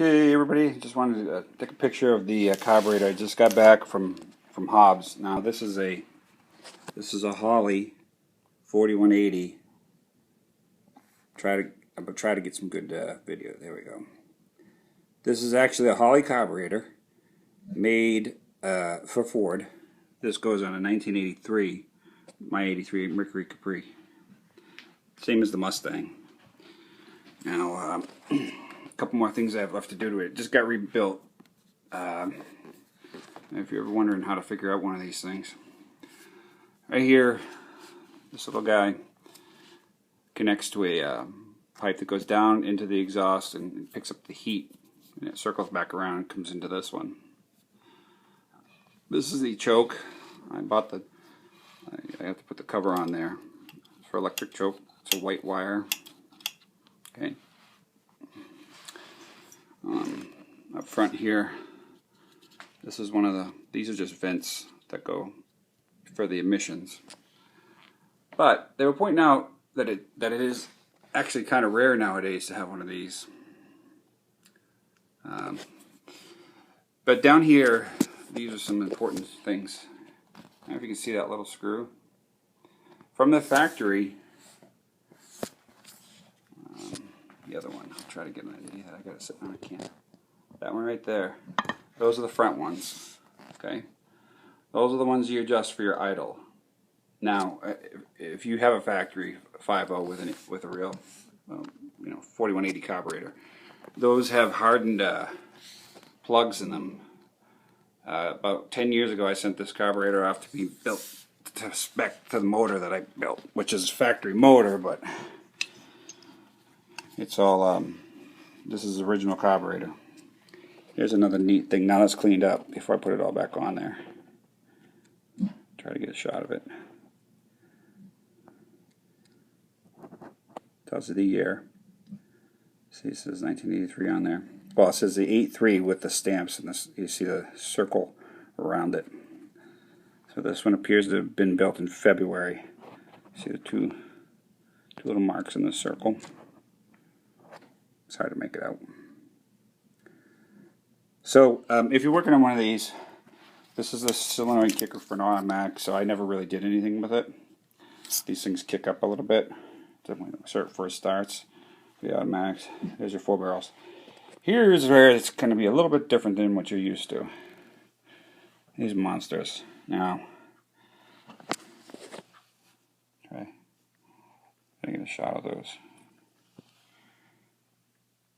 Okay, everybody, just wanted to take a picture of the carburetor. I just got back from Hobbs. Now this is a Holley 4180. Try to get some good video. There we go. This is actually a Holley carburetor made for Ford. This goes on a 1983, my 83 Mercury Capri. Same as the Mustang. Now, a couple more things I have left to do to it. It just got rebuilt. If you're ever wondering how to figure out one of these things, right here, this little guy connects to a pipe that goes down into the exhaust and picks up the heat, and it circles back around and comes into this one. This is the choke. I have to put the cover on there. It's for electric choke. It's a white wire. Okay. Up front here, this is these are just vents that go for the emissions. But they were pointing out that it is actually kind of rare nowadays to have one of these. But down here, these are some important things. I don't know if you can see that little screw. From the factory, the other one, I'll try to get an idea. I got it sitting on a can. That one right there. Those are the front ones. Okay? Those are the ones you adjust for your idle. Now, if you have a factory 5.0 with a real, 4180 carburetor, those have hardened plugs in them. About 10 years ago, I sent this carburetor off to be built to spec to the motor that I built, which is a factory motor, but it's all, this is the original carburetor. Here's another neat thing. Now that's cleaned up before I put it all back on there. Try to get a shot of it. Tells you the year. See, it says 1983 on there. Well, it says the 83 with the stamps, and this, you see the circle around it. So this one appears to have been built in February. See the two little marks in the circle. It's hard to make it out. So if you're working on one of these, this is the solenoid kicker for an automatic, so I never really did anything with it. These things kick up a little bit when it first starts. The automatics. There's your 4 barrels. Here's where it's going to be a little bit different than what you're used to. These monsters. Now, try to get a shot of those.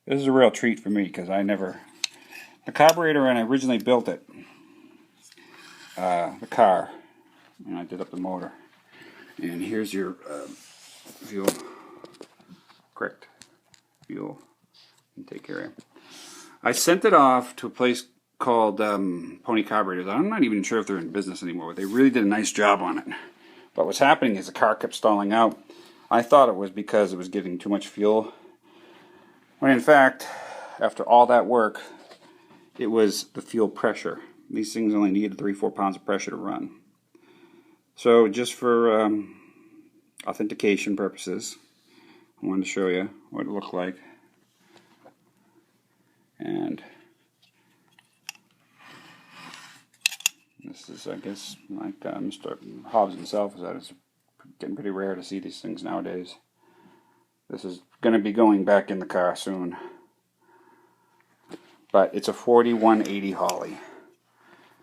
This is a real treat for me because the carburetor, when I originally built it, the car, and I did up the motor. And here's your fuel, correct fuel intake area. I sent it off to a place called Holley Carburetors. I'm not even sure if they're in business anymore, but they really did a nice job on it. But what's happening is the car kept stalling out. I thought it was because it was getting too much fuel, when in fact, after all that work, it was the fuel pressure. These things only need 3-4 pounds of pressure to run. So just for authentication purposes, I wanted to show you what it looked like. And this is, I guess, like Mr. Hobbs himself said, it's getting pretty rare to see these things nowadays. This is going to be going back in the car soon. But it's a 4180 Holley.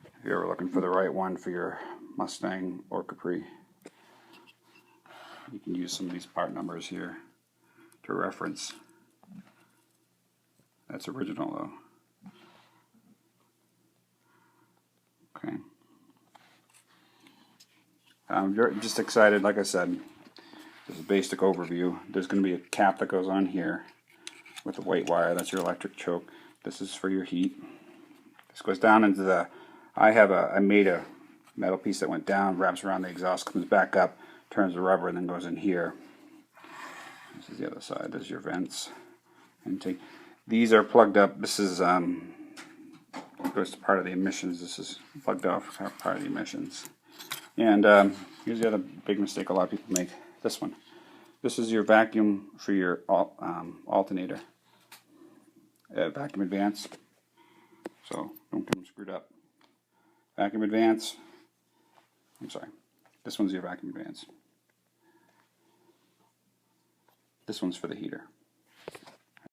If you're ever looking for the right one for your Mustang or Capri, you can use some of these part numbers here to reference. That's original though. Okay. I'm just excited, like I said. This is a basic overview. There's going to be a cap that goes on here with the white wire. That's your electric choke. This is for your heat. This goes down into the, I made a metal piece that went down, wraps around the exhaust, comes back up, turns the rubber, and then goes in here. This is the other side. There's your vents. Intake. These are plugged up. This is goes to part of the emissions. This is plugged off part of the emissions. And here's the other big mistake a lot of people make. This one. This is your vacuum for your alternator. vacuum advance. So don't get them screwed up. Vacuum advance. I'm sorry. This one's your vacuum advance. This one's for the heater.